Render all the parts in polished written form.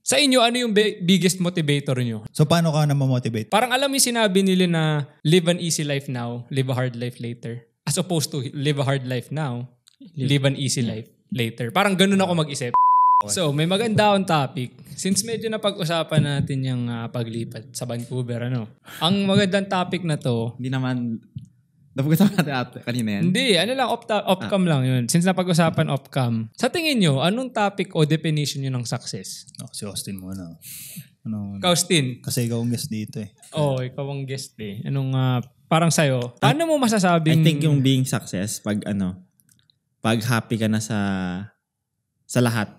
Sa inyo, ano yung biggest motivator nyo? So, paano ka na ma-motivate? Parang alam mo yung sinabi nila na live an easy life now, live a hard life later. As opposed to live a hard life now, live an easy life later. Parang ganun ako mag-isip. So, may maganda akong topic. Since medyo napag-usapan natin yung paglipat sa Vancouver, ang magandang topic na to. Hindi naman, napag-usapan natin kanina yan. Hindi, off-cam lang yun. Since napag-usapan off-cam, sa tingin nyo, anong topic o definition nyo ng success? Si Austin muna. Austin? Kasi ikaw ang guest dito eh. Oo, ikaw ang guest eh. Anong, parang sa'yo, paano mo masasabing... I think yung being success, pag happy ka na sa lahat,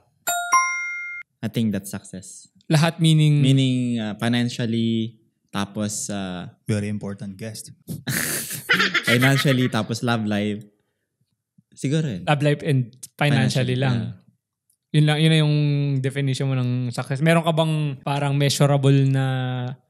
I think that's success. Lahat meaning... Meaning financially, tapos... Very important guest. financially, tapos love life. Siguro yun. Love life and financially lang. Yeah. Yun na yung definition mo ng success. Meron ka bang parang measurable na...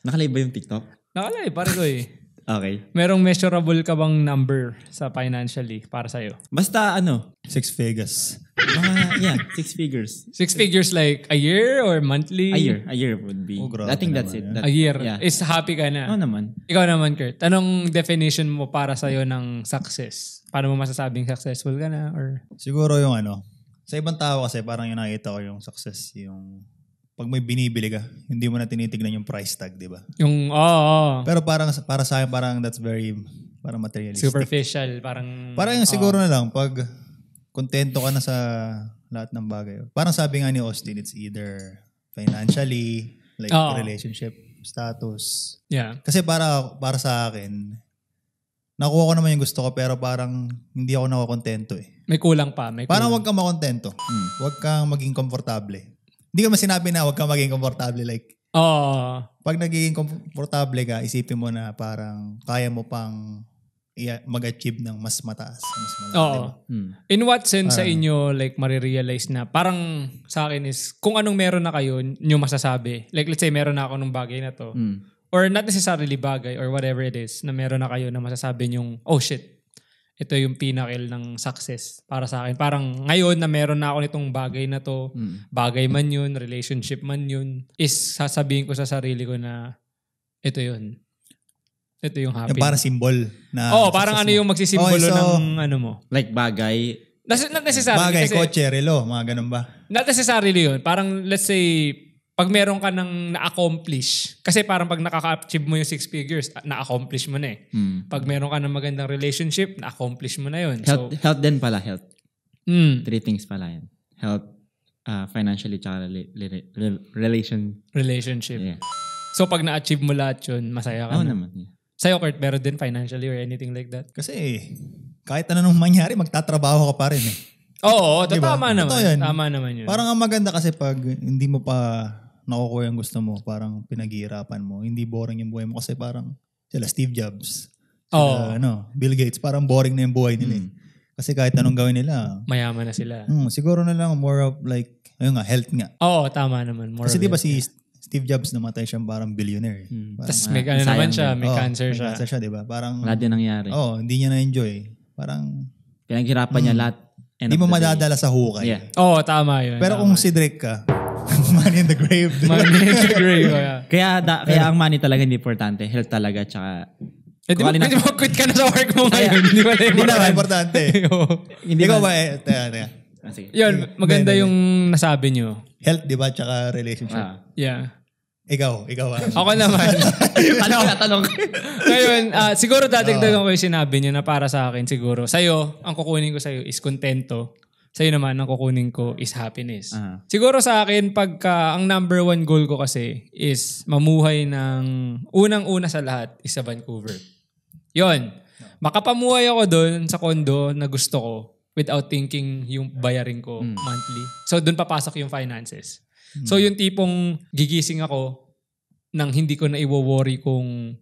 Nakalive ba yung TikTok? Nakalive, pare ko eh. Okay. Merong measurable ka bang number sa financially para sa'yo? Basta 6 figures. 6 figures. 6 figures like a year or monthly? A year would be. I think that's it. A year. Yeah. Is happy ka na? Oo naman. Ikaw naman, Kurt. Anong definition mo para sa'yo ng success? Paano mo masasabing successful ka na? Or? Siguro yung sa ibang tao kasi parang yung nakita ko yung success, yung pag may binibili ka, hindi mo na tinitignan yung price tag, di ba? Yung, Pero para sa akin, parang that's very, parang materialistic. Superficial, parang... Parang yung siguro na lang, pag kontento ka na sa lahat ng bagay. Parang sabi nga ni Austin, it's either financially, like relationship status. Yeah. Kasi para sa akin, nakuha ko naman yung gusto ko, pero parang hindi ako nakokontento eh. May kulang pa. Parang wag kang makontento. Wag kang maging komportable. Hindi ko sinabi na wag kang maging komportable. Like, pag nagiging komportable ka, isipin mo na parang kaya mo pang mag-achieve ng mas mataas. Mas malaki. Diba? In what sense sa inyo, like, marirealize na parang sa akin is, kung anong meron na kayo, nyo masasabi. Like, let's say, meron na ako ng bagay na to. Or not necessarily bagay or whatever it is, na meron na kayo na masasabi nyong, oh shit, ito yung pinakil ng success para sa akin. Parang ngayon na meron na ako nitong bagay na to, bagay man yun, relationship man yun, is sasabihin ko sa sarili ko na ito yun. Ito yung happy. Yung parang symbol na... parang ano yung magsisimbolo ng ano mo. Like bagay. Not necessarily. Bagay, kasi, kotse, relo, mga ganun ba? Not necessarily yun. Parang let's say, pag meron ka ng na-accomplish, kasi parang pag nakaka-achieve mo yung 6 figures, na-accomplish mo na eh. Pag meron ka ng magandang relationship, na-accomplish mo na yun. Health din pala, health. 3 things pala yan. Health, financially, tsaka relationship. Yeah. So pag na-achieve mo lahat yun, masaya ka na. Naman. Yeah. Sa'yo, Kurt, meron din financially or anything like that? Kasi kahit ano nung mangyari, magtatrabaho ka pa rin eh. Oo, diba? Tama naman. Tama naman yun. Parang ang maganda kasi pag hindi mo pa nakukuha yung gusto mo, parang pinaghihirapan mo. Hindi boring yung buhay mo kasi parang sila Steve Jobs, Bill Gates, parang boring na yung buhay nila eh. Kasi kahit anong gawin nila, mayaman na sila. Siguro na lang more of like, health nga. Oo, tama naman. Kasi diba si Steve Jobs namatay siyang parang billionaire. Tapos may naman siya, may cancer siya. May cancer siya, diba? Parang, wala din nangyari. hindi niya na-enjoy. Parang, pinaghirapan niya lahat. Hindi mo madadala sa hukay. Yeah. Oo, tama yun. Pero kung si Drake ka, money in the grave. Money in the grave. Kaya ang money talaga hindi importante. Health talaga, tsaka... Di mo quit ka na sa work mo ngayon. Hindi na importante. Ikaw ba Sige. Yun, maganda yung nasabi nyo. Health, di ba? Tsaka relationship. Yeah. Ikaw. Ako naman. Tanong. Ngayon, siguro dadagdagan ko yung sinabi niyo na para sa akin siguro. Sa'yo, ang kukunin ko sa'yo is kontento. Sa'yo naman, ang kukunin ko is happiness. Siguro sa akin, pagka ang number 1 goal ko kasi is mamuhay ng unang-una sa lahat is sa Vancouver. Yun. Makapamuhay ako doon sa condo na gusto ko without thinking yung bayarin ko monthly. So, doon papasok yung finances. So, yung tipong gigising ako nang hindi ko na i-worry kung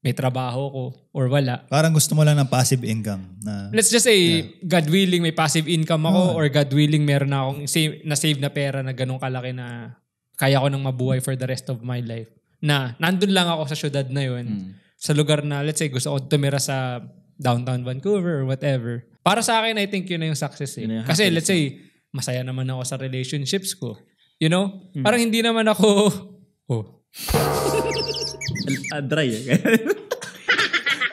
may trabaho ko or wala. Parang gusto mo lang ng passive income. Let's just say, God willing, may passive income ako or God willing, meron na akong save na pera na ganun kalaki na kaya ko nang mabuhay for the rest of my life. Na nandun lang ako sa syudad na yun. Sa lugar na, let's say, gusto ko tumira sa downtown Vancouver or whatever. Para sa akin, I think yun na yung success eh. Kasi let's say, masaya naman ako sa relationships ko. You know? Parang hindi naman ako... Dry eh.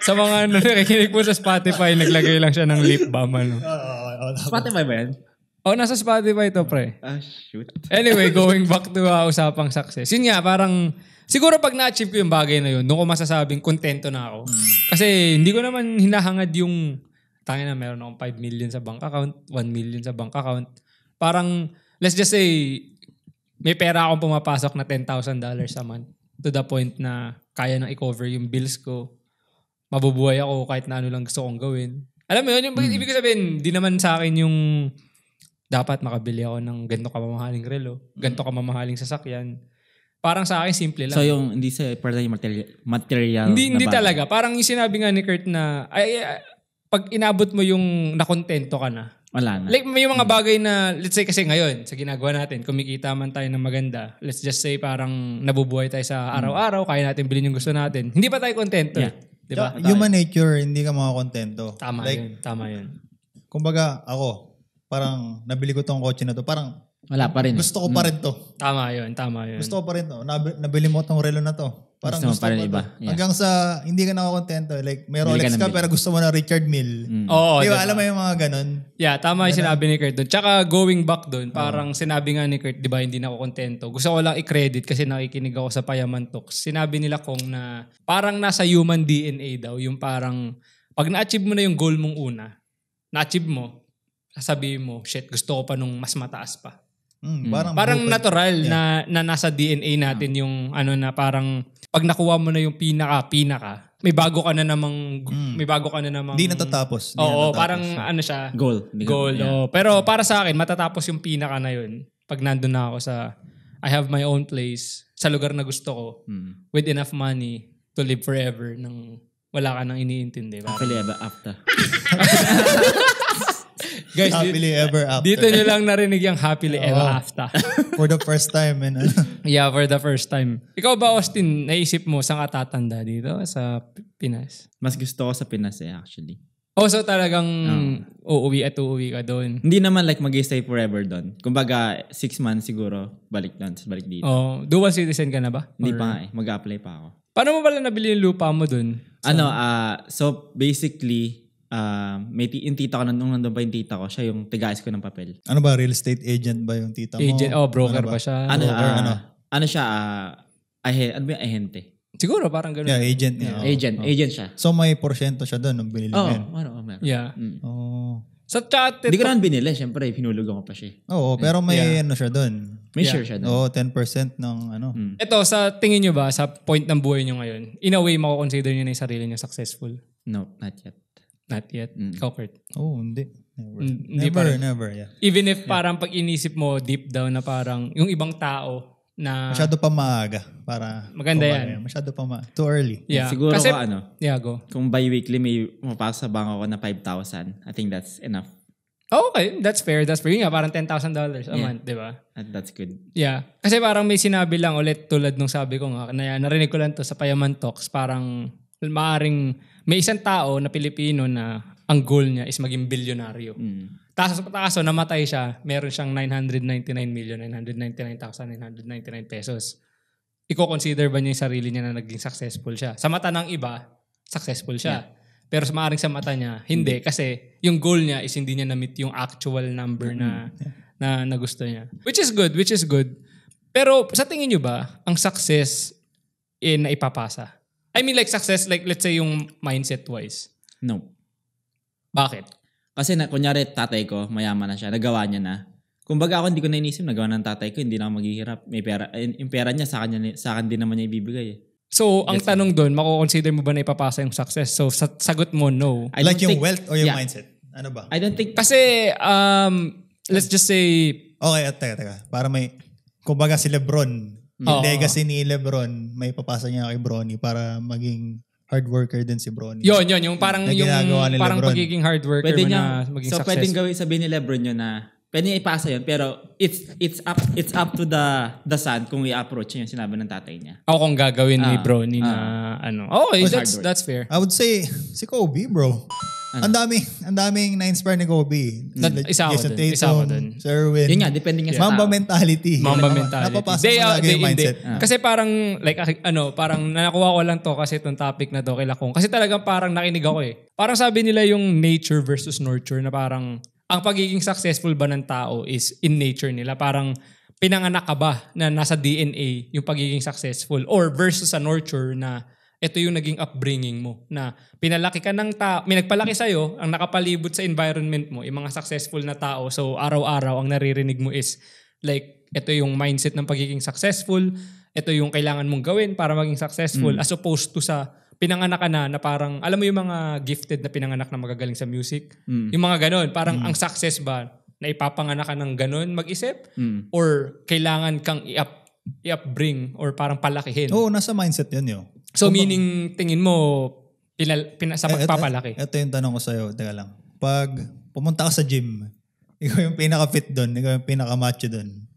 Sa mga nakikinig po sa Spotify, naglagay lang siya ng lip balm. Spotify ba yan? Nasa Spotify to, pre. Shoot. Anyway, going back to usapang success. Yun nga, parang siguro pag na-achieve ko yung bagay na yun, doon ko masasabing kontento na ako. Kasi hindi ko naman hinahangad yung tangin na meron akong 5 million sa bank account, 1 million sa bank account. Parang, let's just say, may pera akong pumapasok na $10,000 a month to the point na kaya nang i-cover yung bills ko. Mabubuhay ako kahit na ano lang gusto kong gawin. Alam mo yun, yung ibig sabihin, di naman sa akin yung dapat makabili ako ng ganito kamamahaling relo, ganito kamamahaling sasakyan. Parang sa akin, simple lang. So yung hindi sa part yung material Hindi talaga. Parang yung sinabi nga ni Kurt na, pag inabot mo yung nakontento ka na. Wala na. Like may mga bagay na, let's say kasi ngayon, sa ginagawa natin, kumikita man tayo ng maganda, let's just say parang nabubuhay tayo sa araw-araw, kaya natin bilhin yung gusto natin. Hindi pa tayo kontento. Yeah. Diba? Human nature, hindi ka makakontento. Tama yun. Kumbaga, ako, parang nabili ko tong kotse na to, parang wala pa rin. Gusto ko pa rin to. Tama yun. Gusto ko pa rin to. Nabili mo tong relo na to. Parang gusto pa ko rin iba. Yeah. Hanggang sa hindi ka nakakontento. Like, may Rolex ka pero gusto mo na Richard Mille. Oo. Di ba? Alam mo yung mga ganun? Yeah, tama yung sinabi ni Kurt doon. Tsaka going back doon, parang sinabi nga ni Kurt, di ba, hindi na ako kontento. Gusto ko lang i-credit kasi nakikinig ako sa Payaman Talks. Sinabi nila kong na parang nasa human DNA daw, yung parang pag na-achieve mo na yung goal mong una, na-achieve mo, sasabihin mo, shit, gusto ko pa nung mas mataas pa. Parang natural na nasa DNA natin yung ano na parang pag nakuha mo na yung pinaka, may bago ka na namang Hindi natatapos. Oo, parang ano siya. Goal. Yeah. Pero para sa akin, matatapos yung pinaka na yun. Pag nandun na ako sa I have my own place, sa lugar na gusto ko, with enough money to live forever nang wala ka nang iniintindi. Happily ever after. Guys, happily ever after. Dito nyo lang narinig yung happily ever after. For the first time. Yeah, for the first time. Ikaw ba, Austin, naisip mo saan ka tatanda dito sa Pinas? Mas gusto ko sa Pinas actually. So talagang uuwi ka doon? Hindi naman like mag-stay forever doon. Kumbaga, 6 months siguro, balik dito. Dual citizen ka na ba? Hindi pa nga mag-a-apply pa ako. Paano mo pala nabili yung lupa mo doon? So basically, yung tita ko, nung nandun pa yung tita ko, siya yung tigaas ko ng papel. Ano ba, real estate agent ba yung tita mo? Agent, broker ba siya? Ano siya, ano ba yung ahente? Siguro, parang gano'n. Yeah, agent niya. Agent siya. So may porsyento siya doon nung binili mo yun? Meron. Yeah. Sa chat, hindi ko naman binili, syempre, pinulugan ko pa siya. Oo, pero may ano siya doon. May share siya doon. 10% ng ano. Ito, sa tingin nyo ba, sa point ng buhay nyo ngayon, in a way, mako-consider nyo na yung sarili nyo successful? No, not yet. Not yet? Ikaw, Kurt? Hindi. Never, yeah. Even if parang pag inisip mo deep down na parang yung ibang tao na... Masyado pa maaga para... Maganda yan. Masyado pa too early. Yeah. Siguro kasi, go. Kung bi-weekly may mapasok sa bangko ko na 5,000, I think that's enough. Okay, that's fair. Yun nga, parang $10,000 a month, di ba? That's good. Yeah. Kasi parang may sinabi lang ulit tulad nung sabi ko nga, narinig ko lang to sa Payaman Talks, parang maaring may isang tao na Pilipino na ang goal niya is maging bilyonaryo. Tapos namatay siya, meron siyang 999,999,999 pesos. Iko-consider ba niya yung sarili niya na naging successful siya? Sa mata ng iba, successful siya. Yeah. Pero maaring sa mata niya, hindi. Kasi yung goal niya is hindi niya na-meet yung actual number na gusto niya. Which is good. Pero sa tingin niyo ba, ang success na ipapasa? I mean like success, like let's say yung mindset-wise. No. Bakit? Kasi kunyari tatay ko, mayaman na siya, nagawa niya na. Kumbaga ako hindi ko nainisip, nagawa ng tatay ko, hindi na ako maghihirap. May pera, yung pera niya sa akin din naman niya ibibigay eh. So, ang tanong doon, mako-consider mo ba na ipapasa yung success? So, sagot mo, no. Like yung wealth or yung mindset? Ano ba? I don't think... Kasi, let's just say... Okay, teka. Para may... Kumbaga si Lebron, yung legacy ni Lebron, may papasa niya kay Bronny para maging hard worker din si Bronny. Yun. Yung parang parang pagiging hard worker pwede na maging successful. So, pwedeng gawin sabihin ni Lebron yun na pwede niya ipasa yun, pero it's up to the son kung i-approach yung sinabi ng tatay niya. Ako kung gagawin ni Bronny na ano. Okay, that's fair. I would say si Kobe, bro. Ang daming na-inspire ni Kobe. Isa ako dun. Sir Erwin. Yun nga, depende nga sa Mamba tao. mentality. Napapasok mo lagi yung mindset. Kasi parang, parang nakuha ko lang to kasi itong topic na to kila Kong. Kasi talagang parang nakinig ako eh. Parang sabi nila yung nature versus nurture na parang ang pagiging successful ba ng tao is in nature nila. Parang pinanganak ka ba na nasa DNA yung pagiging successful or versus sa nurture na ito yung naging upbringing mo na pinalaki ka ng tao, may nagpalaki sa'yo, ang nakapalibot sa environment mo, yung mga successful na tao. So araw-araw ang naririnig mo is like, ito yung mindset ng pagiging successful, ito yung kailangan mong gawin para maging successful as opposed to sa pinanganak ka na parang, alam mo yung mga gifted na pinanganak na magagaling sa music? Yung mga ganon, parang ang success ba na ipapanganak ka ng ganon mag-isip? Or kailangan kang i-upbring or parang palakihin? Oo, nasa mindset yun. So meaning tingin mo sa pagpapalaki? Ito yung tanong ko sa'yo. Teka lang. Pag pumunta ka sa gym, ikaw yung pinaka-fit doon, ikaw yung pinaka-macho doon.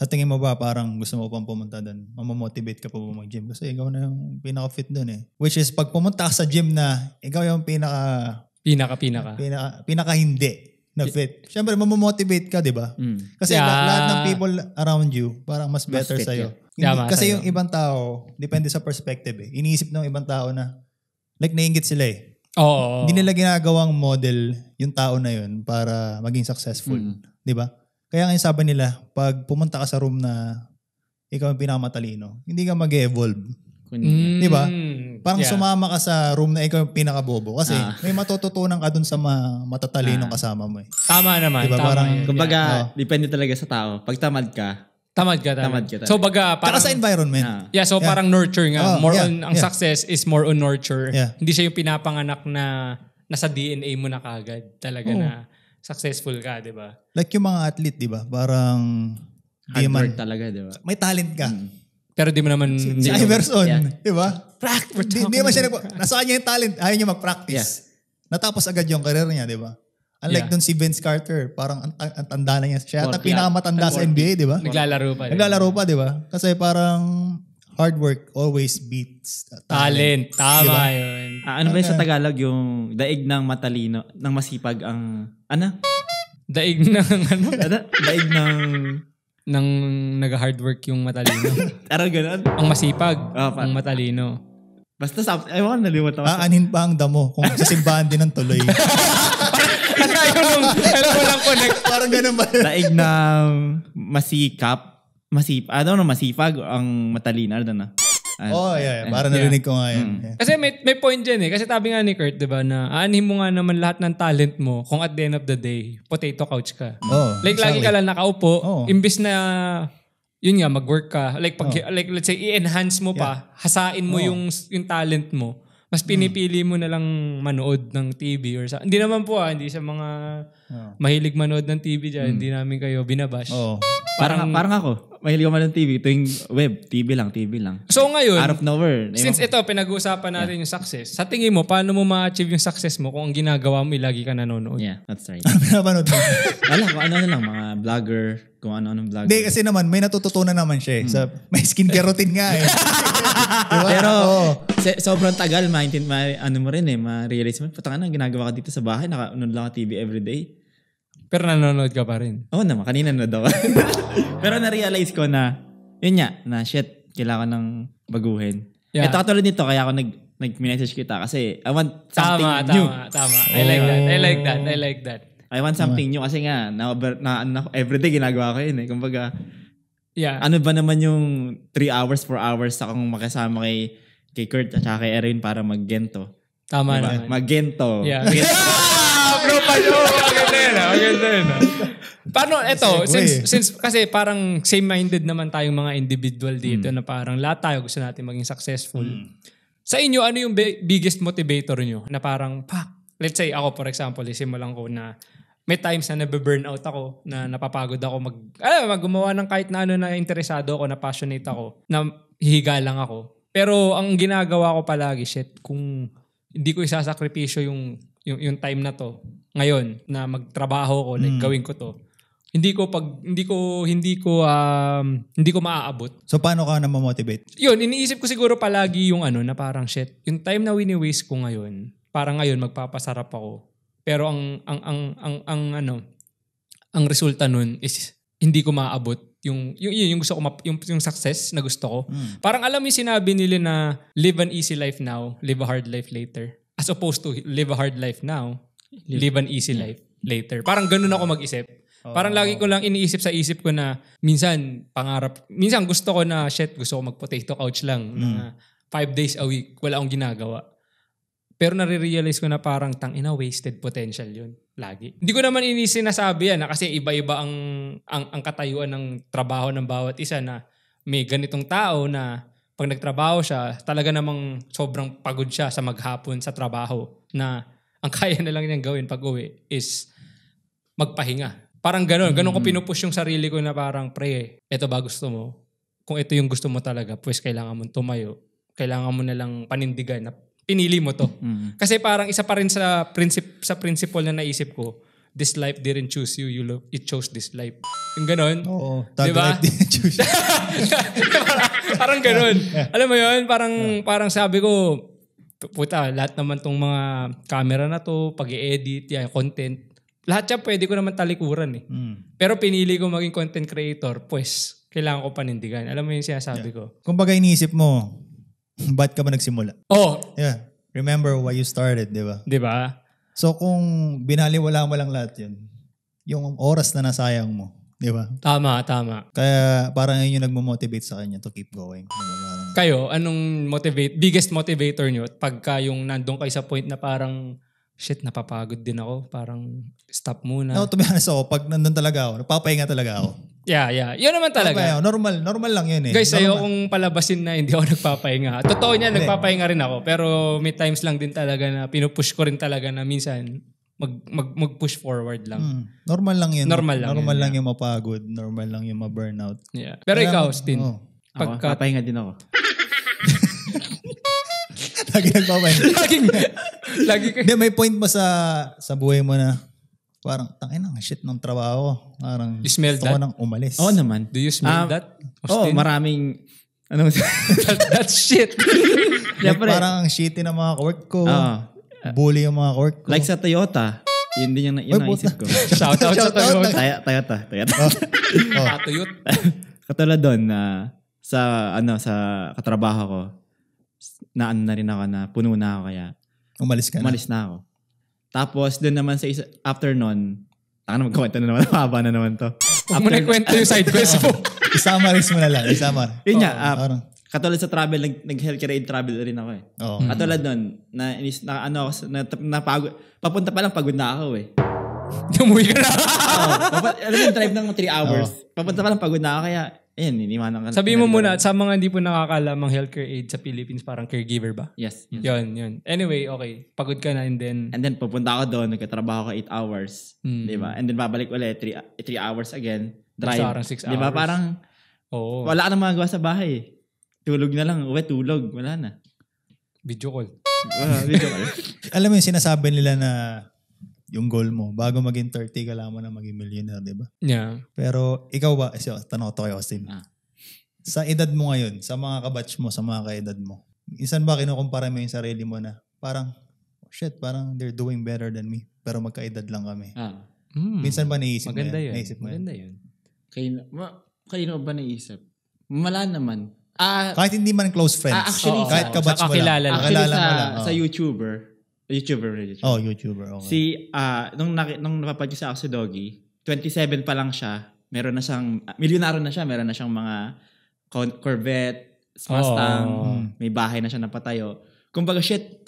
At tingin mo ba parang gusto mo pang pumunta doon? Mamamotivate ka pa ba mag-gym? Kasi ikaw na yung pinaka-fit doon eh. Which is pag pumunta ka sa gym na ikaw yung pinaka-hindi na fit. Siyempre, mamamotivate ka, di ba? Kasi lahat ng people around you, parang mas better sa'yo. Kasi yung ibang tao, depende sa perspective eh. Iniisip ng ibang tao na, like naiingit sila eh. Oo. Hindi nila ginagawang model yung tao na yun para maging successful. Di ba? Kaya ngayon sabi nila, pag pumunta ka sa room na ikaw yung pinakamatalino, hindi ka mag-evolve. Di ba? Parang sumama ka sa room na ikaw yung pinakabobo. Kasi may matututunan ka dun sa matatalinong kasama mo eh. Tama naman. Diba? Tama Parang, kumbaga, depende talaga sa tao. Pag tamad ka. So baga, parang sa environment. So parang nurture nga. Ang success is more on nurture. Hindi siya yung pinapanganak na nasa DNA mo na kagad. Talaga na successful ka, di ba? Like yung mga athlete, di ba? Parang hard work talaga, di ba? May talent ka. Pero di mo naman... Si Iverson, di ba? Hindi naman siya nasa kanya yung talent. Ayaw niya mag-practice. Natapos agad yung career niya, di ba? Unlike dun si Vince Carter, parang ang tanda na niya. Siya at pinakamatanda sa NBA, di ba? Naglalaro pa, di ba? Kasi parang hard work always beats talent. Tama diba? Yun. Ano ba yung sa Tagalog yung daig ng matalino, ng masipag ang... Ano? Daig ng ano? Daig ng nag-hard work yung matalino. Parang ganun? Ang masipag, ang matalino. Basta ewan, nalimutan ko. Aanin pa ang damo kung sa simbahan din ang tuloy. Walang connect. Parang ganun ba? Daig ng masipag ang matalino. Ano na? Parang narinig ko nga yan. Kasi may point dyan eh. Kasi tabi nga ni Kurt, diba, na aanhin mo nga naman lahat ng talent mo kung at the end of the day, potato couch ka. Like, lagi ka lang nakaupo. Imbis na, yun nga, mag-work ka. Like, let's say, i-enhance mo pa, hasain mo yung talent mo. Mas pinipili mo na lang manood ng TV or sa... Hindi naman po hindi sa mga mahilig manood ng TV dyan. Hindi namin kayo binabash. Parang ako. Mahilig ako manood ng TV. Tuwing web, TV lang. So ngayon, out of nowhere. Since ito, pinag-uusapan natin yung success. Sa tingin mo, paano mo ma-achieve yung success mo kung ang ginagawa mo, lagi ka nanonood? Yeah, that's right. Pinapanood mo? Wala, kung ano lang, mga vlogger, kung ano-anong vlogger. Hindi, kasi naman, may natututunan naman siya eh. May skincare routine nga eh. Diba? Pero, sobrang tagal, ano mo rin eh, ma-realize mo, patang ang ginagawa ka dito sa bahay, naka-unod lang ka TV everyday. Pero nanonood ka pa rin? Oo naman, kanina na daw. Pero na-realize ko na, yun nga, na shit, kailangan ng baguhin. Ito katulad nito, kaya ako nag-message kita kasi I want something new. Tama. I like that. I want something new kasi nga, everyday ginagawa ko yun eh. Kumbaga, ano ba naman yung 3 hours, 4 hours akong makasama kay Kurt at kay Erin para mag-gento. Tama naman. Mag-gento. Yeah. Maganda yun. Paano, eto, since kasi parang same-minded naman tayong mga individual dito na parang lahat tayo gusto natin maging successful. Sa inyo, ano yung biggest motivator nyo? Na parang, let's say ako for example, simulan ko na may times na nabe-burnout ako, na napapagod ako gumawa ng kahit na ano na interesado ako, na passionate ako, na hihiga lang ako. Pero ang ginagawa ko palagi, kung hindi ko isasakripisyo yung time na to ngayon na magtrabaho ko, like gawin ko to, hindi ko maaabot. So paano ka na ma-motivate? Yun, iniisip ko siguro palagi yung na parang yung time na wini-waste ko ngayon, parang ngayon magpapasarap ako. Pero ang resulta nun is hindi ko maaabot yung gusto ko yung success na gusto ko. Parang alam mo yung sinabi nila na live an easy life now, live a hard life later. As opposed to live a hard life now, live an easy life later. Parang ganun ako mag-isip. Parang lagi ko lang iniisip sa isip ko na minsan gusto ko na gusto ko mag-potato couch lang na 5 days a week, wala akong ginagawa. Pero nare-realize ko na parang wasted potential yun. Lagi. Hindi ko naman sinasabi yan kasi iba-iba ang katayuan ng trabaho ng bawat isa na may ganitong tao na pag nagtrabaho siya, talaga namang sobrang pagod siya sa maghapon sa trabaho na ang kaya na lang niyang gawin pag uwi is magpahinga. Parang gano'n. Gano'n ko pinupush yung sarili ko na parang, pre, ito ba gusto mo? Kung ito yung gusto mo talaga, pues kailangan mo tumayo. Kailangan mo na lang panindigan na pinili mo to. Kasi parang isa pa rin sa principle na naisip ko, this life didn't choose you, it chose this life. Yung ganon. Oo. Diba? Life didn't choose you. parang ganon. Alam mo yun? Parang sabi ko, puta, lahat naman tong mga camera na to, pag-i-edit, content, lahat siya pwede ko naman talikuran eh. Pero pinili ko maging content creator, pues, kailangan ko panindigan. Alam mo yung sinasabi ko? Kumbaga iniisip mo, ba't ka ba nagsimula? Yeah. Remember why you started, di ba? Di ba? So kung binaliwala mo lang lahat yun, yung oras na nasayang mo, di ba? Tama. Kaya parang yun yung nagmo-motivate sa kanya to keep going. Diba? Kayo, anong biggest motivator nyo pagka yung nandun kayo sa point na parang shit, napapagod din ako. Parang stop muna. No, to be honest ako, pag nandun talaga ako, nagpapahinga talaga ako. Yeah. Yun naman talaga. Normal lang yun eh. Guys, ayokong palabasin na hindi ako nagpapahinga. Totoo niya, nagpapahinga rin ako. Pero may times lang din talaga na pinupush ko rin talaga na minsan mag-push forward lang. Normal lang yun. Normal lang yung mapagod. Normal lang yung ma-burnout. Yeah. Pero ikaw, Stin. Papahinga din ako. Lagi nagpapahinga. Lagi Hindi, may point ba sa buhay mo na parang, tangin ang shit ng trabaho. Parang, you smell that? nang umalis. Oo naman. Do you smell that? Maraming, that's shit. Like, parang ang shitty ng mga work ko. Bully yung mga work ko. Like sa Toyota. Yun din yung naisip ko. Shout out sa Toyota. Toyota. Toyota. Katulad doon na sa katrabaho ko, na rin ako na puno na ako kaya umalis na ako. Tapos doon naman after nun, magkwento na naman, haba na naman to. Huwag mo na kwento yung side quest mo. Isamaris mo na lang. Yun nga, katulad sa travel, nag-healthcare aid travel rin ako eh. Katulad nun, napagod, papunta pa lang pagod na ako eh. Umuwi ka na. Alam mo yung drive ng 3 hours. Papunta pa lang pagod na ako kaya, iniwanan ka. Sabihin mo muna, sa mga hindi po nakakalamang healthcare aid sa Philippines, parang caregiver ba? Yes. Yun. Anyway, okay. Pagod ka na and then pupunta ako doon, nagkatrabaho ko 8 hours. Diba? And then babalik ulit, 3 hours again. Drive. Parang 6 hours. Diba? Parang, wala ka nang magagawa sa bahay. Tulog na lang. Uwi, tulog. Wala na. Video call. Video call. Alam mo yung sinasabi nila na yung goal mo, bago maging 30, kailangan mo na maging millionaire, di ba? Yeah. Pero ikaw ba, tanong ko to kay Austin, sa edad mo ngayon, sa mga kabatch mo, sa mga kaedad mo, minsan ba kinukumpara mo yung sarili mo na parang, parang they're doing better than me, pero magkaedad lang kami. Minsan ba naisip mo yan? Maganda yun. Kayo ba naisip? Wala naman. Kahit hindi man close friends. Actually, kahit kabatch mo lang. Actually, sa YouTuber, YouTuber. Okay. Nung napapagkisa ako si Doggy, 27 pa lang siya. Meron na siyang, milyonaryo na siya. Meron na siyang mga Corvette, Mustang, may bahay na siya napatayo. Kumbaga, 27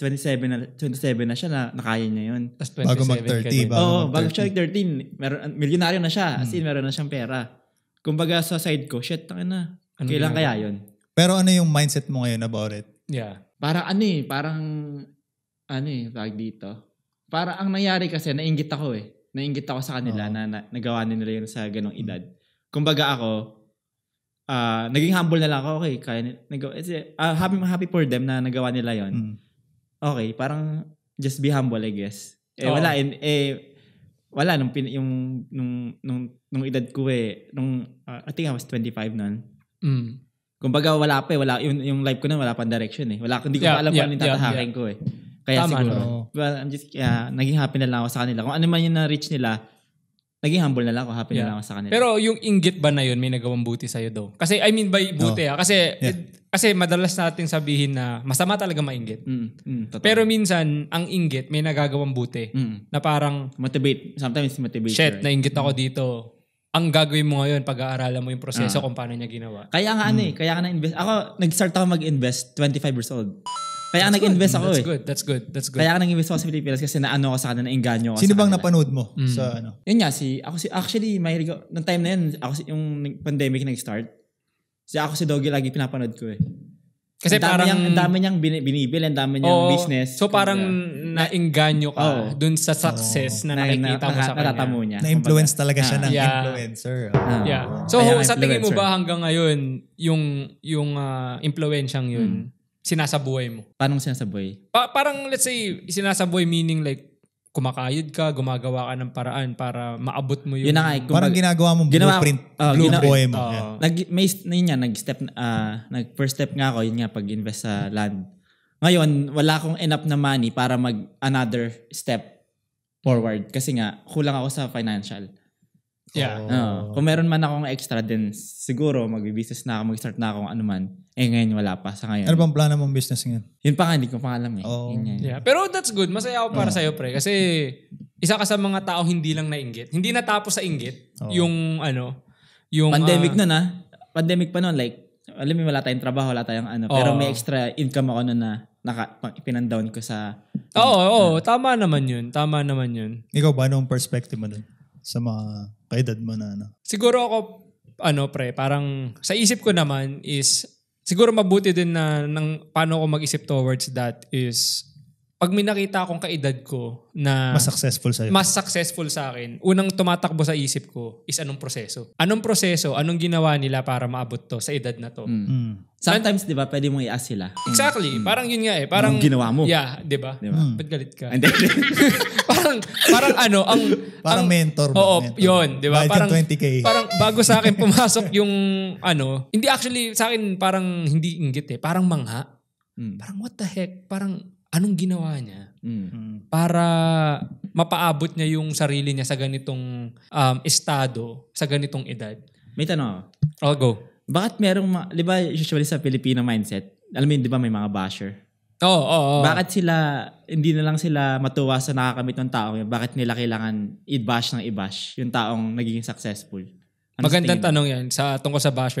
na siya na nakaya niya yun. Bago mag-30. Bago siya mag-13. Milyonaryo na siya. As in, meron na siyang pera. Kumbaga, sa side ko, kailan kaya yun? Pero ano yung mindset mo ngayon about it? Yeah. Tawag dito. Parang ang nangyari kasi, nainggit ako sa kanila na nagawa nila yun sa ganong edad. Kumbaga ako, naging humble na lang ako. Okay, happy for them na nagawa nila yun. Okay, parang just be humble, I guess. Wala nung edad ko I think I was 25 nun. Kumbaga wala yung life ko nun, wala pang direction eh. Hindi ko pa alam kung anong tatahakin ko eh. Kaya tama, siguro, no? well, naging happy na lang ako sa kanila. Kung ano man yung na-reach nila, naging humble na lang ako, happy na lang ako sa kanila. Pero yung inggit ba na yun, may nagawang buti sa'yo daw? Kasi, I mean by buti kasi madalas natin sabihin na masama talaga mainggit. Pero minsan, ang inggit, may nagagawang buti. Na parang, sometimes motivate. Shit, right? Nainggit ako dito. Ang gagawin mo ngayon, pag-aaralan mo yung proseso kung paano niya ginawa. Kaya nga kaya nga na-invest. Ako, nag-start ako mag-invest 25 years old. Kaya nag-invest ako That's good. Kaya nag-invest ako sa Pilipinas kasi naano ako sa kanila, nainganyo ako. Sino bang napanood mo sa ano? Yun nga, actually, mahilig ako, noong time na yun, yung pandemic nag-start, ako si Doggy lagi pinapanood ko eh. Kasi ang dami niyang binibili, ang dami niyang business. So parang nainganyo ka dun sa success na nakikita mo sa kanya. Niya. Na-influence talaga siya ng influencer. So sa tingin mo ba hanggang ngayon, yung influensyang yun, sinasabuhay mo? Paano sinasabuhay? Parang let's say, sinasabuhay meaning like, kumakayod ka, gumagawa ka ng paraan para maabot mo yung... Yun na nga, parang ginagawa mong blueprint, buhay mo. First step nga ako, yun nga, pag-invest sa land. Ngayon, wala akong enough na money para mag-another step forward. Kasi nga, kulang ako sa financial. Kung meron man akong extra, then siguro mag-business na ako, mag-start na akong ano man. Ngayon wala pa sa ngayon. Ano bang plano mong business ngayon? Yun pa nga, hindi ko pa alam eh. Pero that's good. Masaya ako para sa'yo, pre. Kasi isa ka sa mga tao hindi lang nainggit. Hindi natapos sa inggit. Yung pandemic nun Pandemic pa nun, like, alam mo, wala tayong trabaho, wala tayong ano. Pero may extra income ako nun na pinandown ko sa... Tama naman yun. Ikaw ba, anong perspective mo dun? Sa mga kaedad mo na ano? Siguro ako, pre, parang sa isip ko naman is, siguro mabuti din na paano ako mag-isip towards that is, pag may nakita akong kaedad ko na mas successful sa'yo. Mas successful sa akin, unang tumatakbo sa isip ko is anong proseso. Anong ginawa nila para maabot to sa edad na to. Sometimes, di ba, pwede mong i-ask sila. Exactly. Parang yun nga eh. Parang anong ginawa mo? Yeah, di ba? Ba't galit ka? Parang mentor mo. Oo, yun, di ba? Parang 20K. Parang bago sa akin pumasok yung hindi actually sa akin parang hindi inggit eh. Parang mangha. Parang what the heck? Parang anong ginawa niya para mapaabot niya yung sarili niya sa ganitong estado, sa ganitong edad? May tanong ako. I'll go. Bakit merong, di ba usually sa Filipino mindset, alam mo yun, di ba may mga basher? Oo. Bakit hindi na lang sila matuwa sa nakakamit ng tao? Bakit nila kailangan i-bash yung taong nagiging successful? Magandang tanong yan tungkol sa basher.